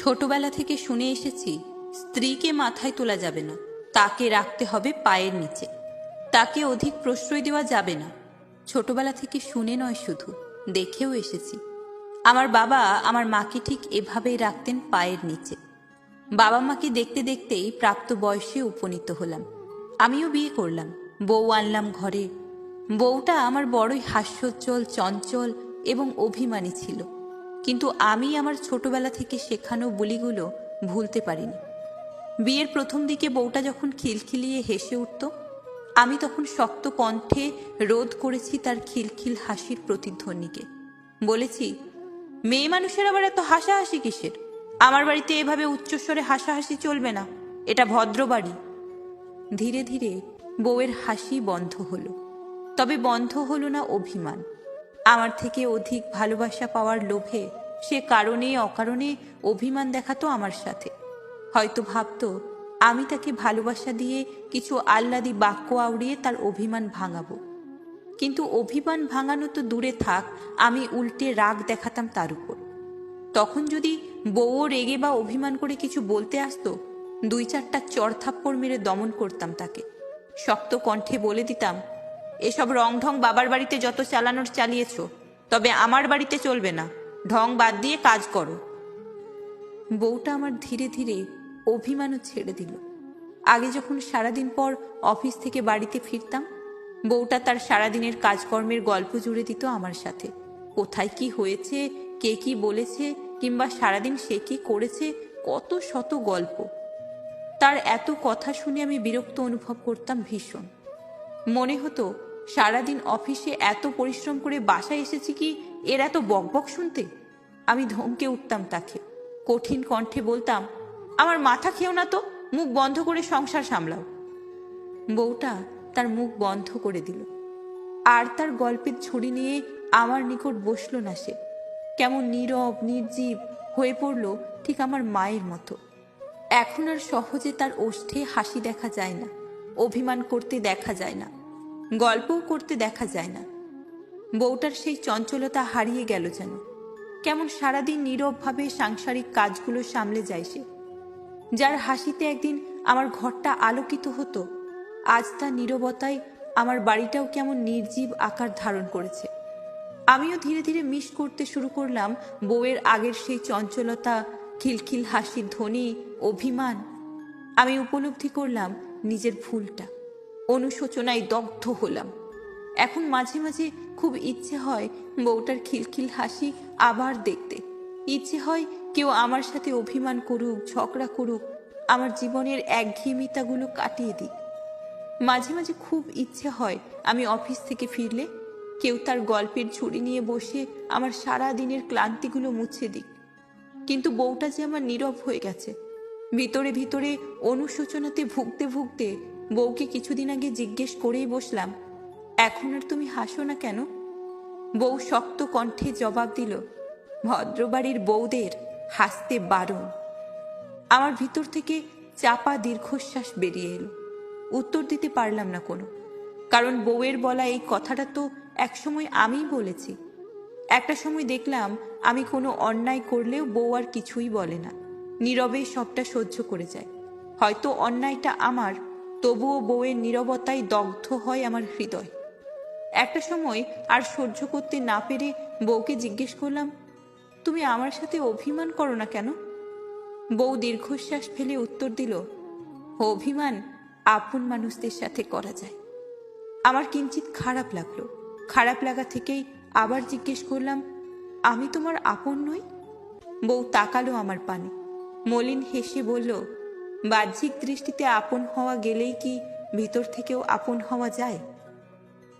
ছোটবেলা থেকে শুনে এসেছি, স্ত্রীকে মাথায় তোলা যাবে না, তাকে রাখতে হবে পায়ের নিচে, তাকে অধিক প্রশ্রয় দেওয়া যাবে না। ছোটবেলা থেকে শুনে নয়, শুধু দেখেও এসেছি। আমার বাবা আমার মাকে ঠিক এভাবেই রাখতেন, পায়ের নিচে। বাবা মাকে দেখতে দেখতেই প্রাপ্ত বয়সে উপনীত হলাম। আমিও বিয়ে করলাম, বউ আনলাম ঘরে। বউটা আমার বড়ই হাস্যোজ্জ্বল, চঞ্চল এবং অভিমানী ছিল, কিন্তু আমি আমার ছোটবেলা থেকে শেখানো বুলিগুলো ভুলতে পারিনি। বিয়ের প্রথম দিকে বউটা যখন খিলখিলিয়ে হেসে উঠত, আমি তখন শক্ত কণ্ঠে রোধ করেছি তার খিলখিল হাসির প্রতিধ্বনিকে। বলেছি, মেয়ে মানুষের আবার এত হাসাহাসি কিসের? আমার বাড়িতে এভাবে উচ্চস্বরে হাসাহাসি চলবে না, এটা ভদ্র বাড়ি। ধীরে ধীরে বউয়ের হাসি বন্ধ হলো, তবে বন্ধ হলো না অভিমান। আমার থেকে অধিক ভালোবাসা পাওয়ার লোভে সে কারণে অকারণে অভিমান দেখাতো আমার সাথে। হয়তো ভাবতো আমি তাকে ভালোবাসা দিয়ে কিছু আহ্লাদি বাক্য আউড়িয়ে তার অভিমান ভাঙাবো। কিন্তু অভিমান ভাঙানো তো দূরে থাক, আমি উল্টে রাগ দেখাতাম তার উপর। তখন যদি বউও রেগে বা অভিমান করে কিছু বলতে আসতো, 2-4টা চড়থাপ্পড় মেরে দমন করতাম তাকে। শক্ত কণ্ঠে বলে দিতাম, এসব রং ঢং বাবার বাড়িতে যত চালানোর চালিয়েছ, তবে আমার বাড়িতে চলবে না। ঢং বাদ দিয়ে কাজ করো। বউটা আমার ধীরে ধীরে অভিমানও ছেড়ে দিল। আগে যখন সারাদিন পর অফিস থেকে বাড়িতে ফিরতাম, বউটা তার সারাদিনের কাজকর্মের গল্প জুড়ে দিত আমার সাথে। কোথায় কি হয়েছে, কে কি বলেছে, কিংবা সারাদিন সে কি করেছে, কত শত গল্প। তার এত কথা শুনে আমি বিরক্ত অনুভব করতাম ভীষণ। মনে হতো সারাদিন অফিসে এত পরিশ্রম করে বাসায় এসেছি কি এর এত বকবক শুনতে। আমি ধমকে উঠতাম তাকে, কঠিন কণ্ঠে বলতাম, আমার মাথা খেও না তো, মুখ বন্ধ করে সংসার সামলাও। বউটা তার মুখ বন্ধ করে দিল, আর তার গল্পের ঝুড়ি নিয়ে আমার নিকট বসল না সে। কেমন নীরব নির্জীব হয়ে পড়ল, ঠিক আমার মায়ের মতো। এখন আর সহজে তার ওষ্ঠে হাসি দেখা যায় না, অভিমান করতে দেখা যায় না, গল্পও করতে দেখা যায় না। বউটার সেই চঞ্চলতা হারিয়ে গেল যেন। কেমন সারাদিন নীরবভাবে সাংসারিক কাজগুলো সামলে যায় সে। যার হাসিতে একদিন আমার ঘরটা আলোকিত হতো, আজ তার নীরবতায় আমার বাড়িটাও কেমন নির্জীব আকার ধারণ করেছে। আমিও ধীরে ধীরে মিস করতে শুরু করলাম বউয়ের আগের সেই চঞ্চলতা, খিলখিল হাসির ধ্বনি, অভিমান। আমি উপলব্ধি করলাম নিজের ভুলটা, অনুশোচনায় দগ্ধ হলাম। এখন মাঝে মাঝে খুব ইচ্ছে হয় বউটার খিলখিল হাসি আবার দেখতে। ইচ্ছে হয় কেউ আমার সাথে অভিমান করুক, ঝগড়া করুক, আমার জীবনের একঘেয়েমিতাগুলো কাটিয়ে দিক। মাঝে মাঝে খুব ইচ্ছে হয় আমি অফিস থেকে ফিরলে কেউ তার গল্পের ঝুড়ি নিয়ে বসে আমার সারা দিনের ক্লান্তিগুলো মুছে দিক। কিন্তু বউটা যে আমার নীরব হয়ে গেছে। ভিতরে ভিতরে অনুশোচনাতে ভুগতে ভুগতে বউকে কিছুদিন আগে জিজ্ঞেস করেই বসলাম, এখন আর তুমি হাসো না কেন? বউ শক্ত কণ্ঠে জবাব দিল, ভদ্রবাড়ির বউদের হাসতে বারণ। আমার ভিতর থেকে চাপা দীর্ঘশ্বাস বেরিয়ে এলো। উত্তর দিতে পারলাম না কোনো, কারণ বউয়ের বলা এই কথাটা তো একসময় আমিই বলেছি। একটা সময় দেখলাম আমি কোনো অন্যায় করলেও বউ আর কিছুই বলে না, নীরবে সবটা সহ্য করে যায়। হয়তো অন্যায়টা আমার, তবুও বউয়ের নীরবতায় দগ্ধ হয় আমার হৃদয়। একটা সময় আর সহ্য করতে না পেরে বউকে জিজ্ঞেস করলাম, তুমি আমার সাথে অভিমান করো না কেন? বউ দীর্ঘশ্বাস ফেলে উত্তর দিল, অভিমান আপন মানুষদের সাথে করা যায়। আমার কিঞ্চিত খারাপ লাগলো। খারাপ লাগা থেকেই আবার জিজ্ঞেস করলাম, আমি তোমার আপন নই? বউ তাকালো আমার পানে, মলিন হেসে বলল, বাহ্যিক দৃষ্টিতে আপন হওয়া গেলেই কি ভিতর থেকেও আপন হওয়া যায়?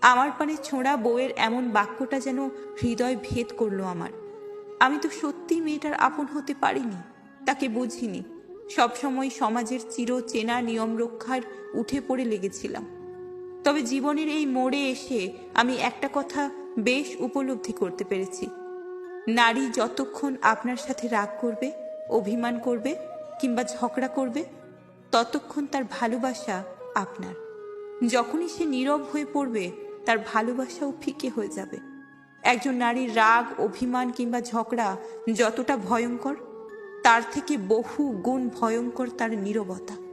আমার পানে ছোঁড়া বউয়ের এমন বাক্যটা যেন হৃদয় ভেদ করলো আমার। আমি তো সত্যি মেয়েটার আপন হতে পারিনি, তাকে বুঝিনি। সবসময় সমাজের চির চেনা নিয়ম রক্ষার উঠে পড়ে লেগেছিলাম। তবে জীবনের এই মোড়ে এসে আমি একটা কথা বেশ উপলব্ধি করতে পেরেছি, নারী যতক্ষণ আপনার সাথে রাগ করবে, অভিমান করবে কিংবা ঝগড়া করবে, ততক্ষণ তার ভালোবাসা আপনার। যখনই সে নীরব হয়ে পড়বে, তার ভালোবাসাও ফিকে হয়ে যাবে। একজন নারীর রাগ, অভিমান কিংবা ঝগড়া যতটা ভয়ঙ্কর, তার থেকে বহু গুণ ভয়ঙ্কর তার নীরবতা।